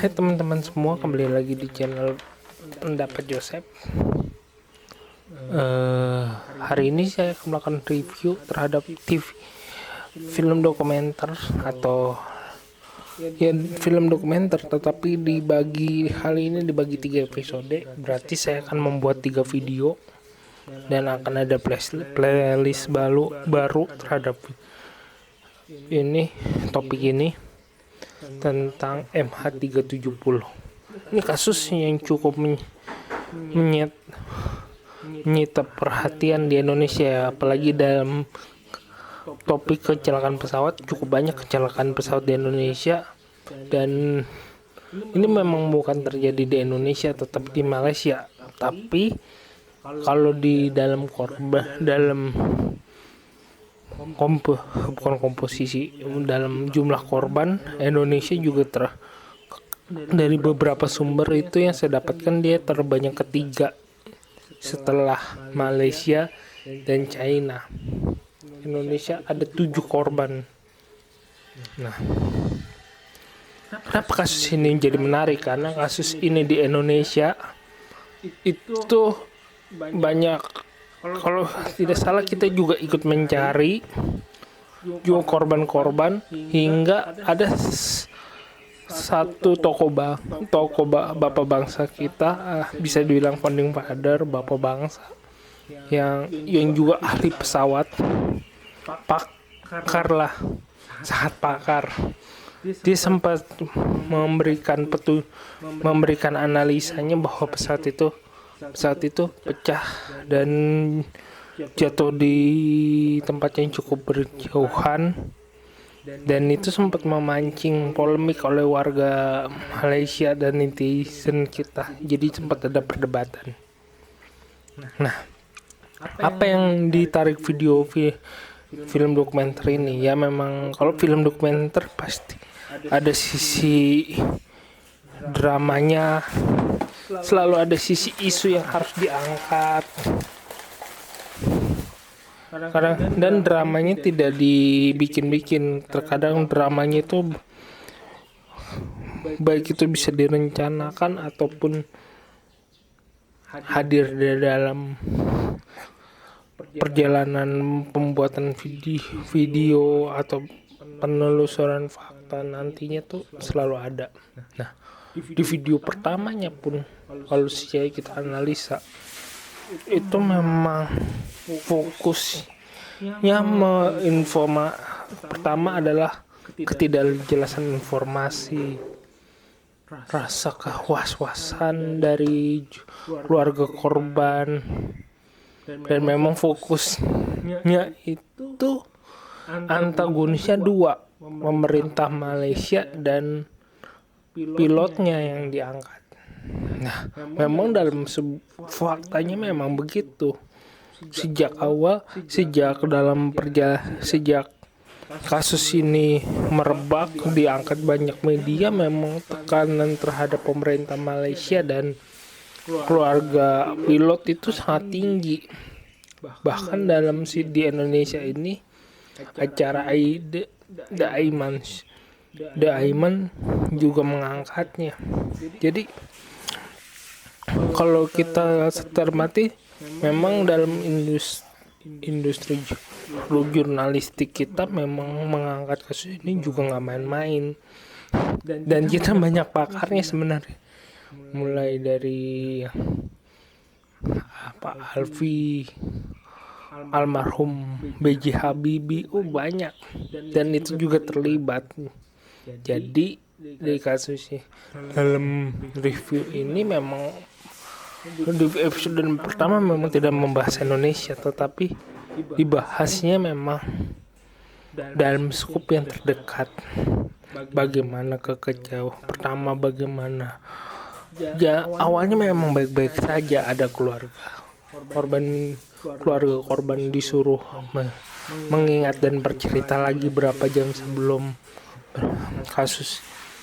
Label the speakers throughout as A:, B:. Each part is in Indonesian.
A: Hai teman-teman semua, kembali lagi di channel Pendapat Joseph. Hari ini saya akan melakukan review terhadap film dokumenter atau film dokumenter, tetapi kali ini dibagi 3 episode. Berarti saya akan membuat 3 video dan akan ada playlist baru terhadap topik ini tentang MH370. Ini kasus yang cukup menyita perhatian di Indonesia, apalagi dalam topik kecelakaan pesawat. Cukup banyak kecelakaan pesawat di Indonesia, dan ini memang bukan terjadi di Indonesia tetapi di Malaysia. Tapi kalau di dalam dalam jumlah korban, Indonesia juga dari beberapa sumber itu yang saya dapatkan, dia terbanyak ketiga setelah Malaysia dan China. Indonesia ada 7 korban. Nah, kenapa kasus ini jadi menarik? Karena kasus ini di Indonesia itu banyak, kalau tidak salah kita juga ikut mencari juga korban-korban, hingga ada satu tokoh bapak bangsa kita, bisa dibilang founding father, bapak bangsa yang juga ahli pesawat, sangat pakar. Dia sempat memberikan analisanya bahwa pesawat itu pecah dan jatuh di tempat yang cukup berjauhan, dan itu sempat memancing polemik oleh warga Malaysia dan netizen kita. Jadi sempat ada perdebatan. Nah, apa yang ditarik film dokumenter ini? Ya memang kalau film dokumenter pasti ada sisi dramanya, selalu ada sisi isu yang harus diangkat. Dan dramanya tidak dibikin-bikin. Terkadang dramanya itu baik itu bisa direncanakan ataupun hadir di dalam perjalanan pembuatan video atau penelusuran fakta, nantinya tuh selalu ada. Nah, di video pertamanya pun kalau kita analisa, itu memang fokusnya pertama adalah ketidakjelasan informasi, rasa kehwas-wasan dari keluarga korban, dan memang fokusnya itu antagonisnya 2, pemerintah Malaysia dan pilotnya yang diangkat. Nah, memang dalam faktanya memang begitu. Sejak kasus ini merebak, diangkat banyak media, memang tekanan terhadap pemerintah Malaysia dan keluarga pilot itu sangat tinggi. Bahkan di Indonesia ini, acara The Aiman juga mengangkatnya. Jadi kalau kita cermati, memang dalam industri jurnalistik kita memang mengangkat kasus ini juga nggak main-main, dan kita banyak pakarnya sebenarnya, mulai dari Alfi, almarhum B.J. Habibie, banyak, dan itu juga terlibat. Jadi di kasusnya, dalam review ini memang di episode pertama memang tidak membahas Indonesia, tetapi dibahasnya memang dalam skup yang terdekat. Bagaimana pertama, bagaimana awalnya memang baik-baik saja. Ada keluarga korban disuruh mengingat dan bercerita lagi berapa jam sebelum kasus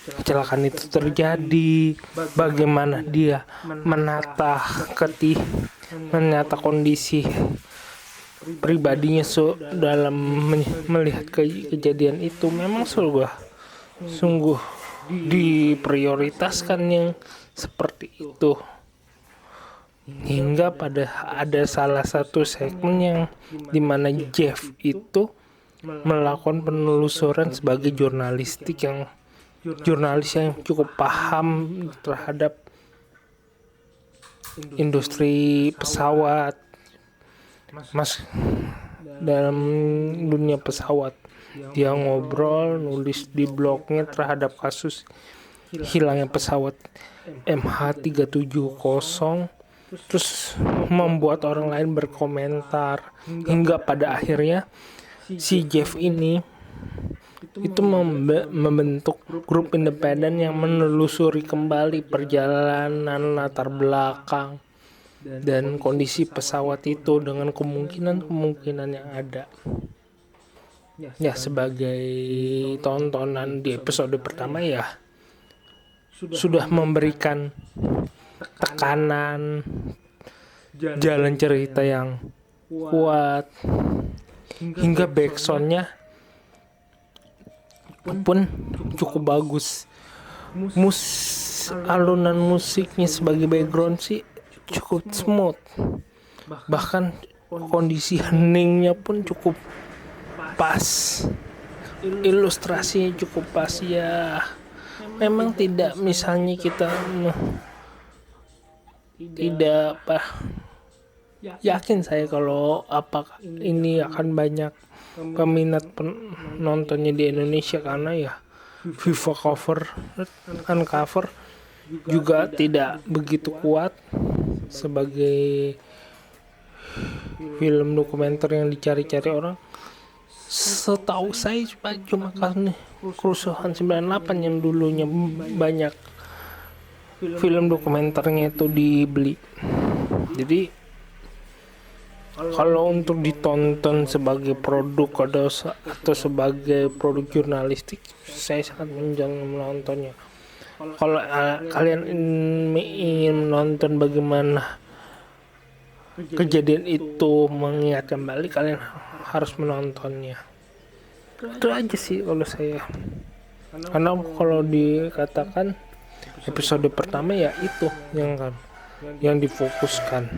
A: kecelakaan itu terjadi, bagaimana dia menata kondisi pribadinya dalam melihat kejadian itu. Memang sungguh diprioritaskan yang seperti itu. Hingga ada salah satu segmen yang dimana Jeff itu melakukan penelusuran sebagai jurnalis yang cukup paham terhadap industri pesawat, dalam dunia pesawat. Dia nulis di blognya terhadap kasus hilangnya pesawat MH370, terus membuat orang lain berkomentar, hingga pada akhirnya si Jeff ini itu membentuk grup independen yang menelusuri kembali perjalanan, latar belakang, dan kondisi pesawat itu dengan kemungkinan yang ada. Ya, sebagai tontonan di episode pertama ya sudah memberikan tekanan, jalan cerita yang kuat, hingga backsoundnya pun cukup bagus. Alunan musiknya sebagai background sih cukup smooth, bahkan kondisi heningnya pun cukup pas, ilustrasinya cukup pas. Ya memang tidak, misalnya kita tidak yakin saya kalau apakah ini akan banyak peminat penontonnya di Indonesia, karena ya Viva Uncover juga tidak begitu kuat sebagai film dokumenter yang dicari-cari orang. Setahu saya cuma karena kerusuhan 98 yang dulunya banyak film dokumenternya itu dibeli. Jadi kalau untuk ditonton sebagai produk atau sebagai produk jurnalistik, saya sangat menjangan menontonnya. Kalau kalian ingin menonton bagaimana kejadian itu mengingat kembali, kalian harus menontonnya. Itu aja sih kalau saya. Karena kalau dikatakan episode pertama ya itu yang difokuskan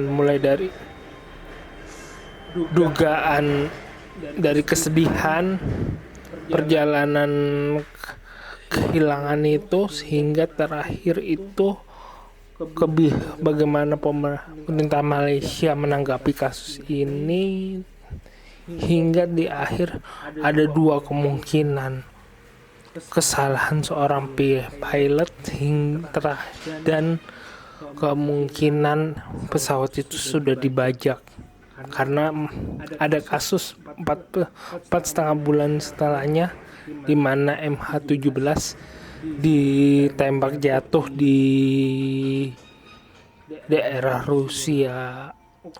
A: mulai dari dugaan dari kesedihan perjalanan kehilangan itu, sehingga terakhir itu bagaimana pemerintah Malaysia menanggapi kasus ini, hingga di akhir ada dua kemungkinan: kesalahan seorang pilot dan kemungkinan pesawat itu sudah dibajak, karena ada kasus 4,5 bulan setelahnya di mana MH17 ditembak jatuh di daerah Rusia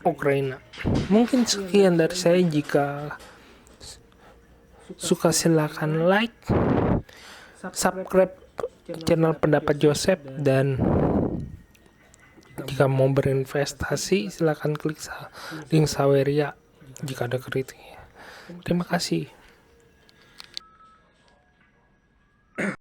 A: Ukraina. Mungkin sekian dari saya. Jika suka silakan like, subscribe channel Pendapat Joseph, dan jika mau berinvestasi silakan klik link Saweria jika ada kritiknya. Terima kasih.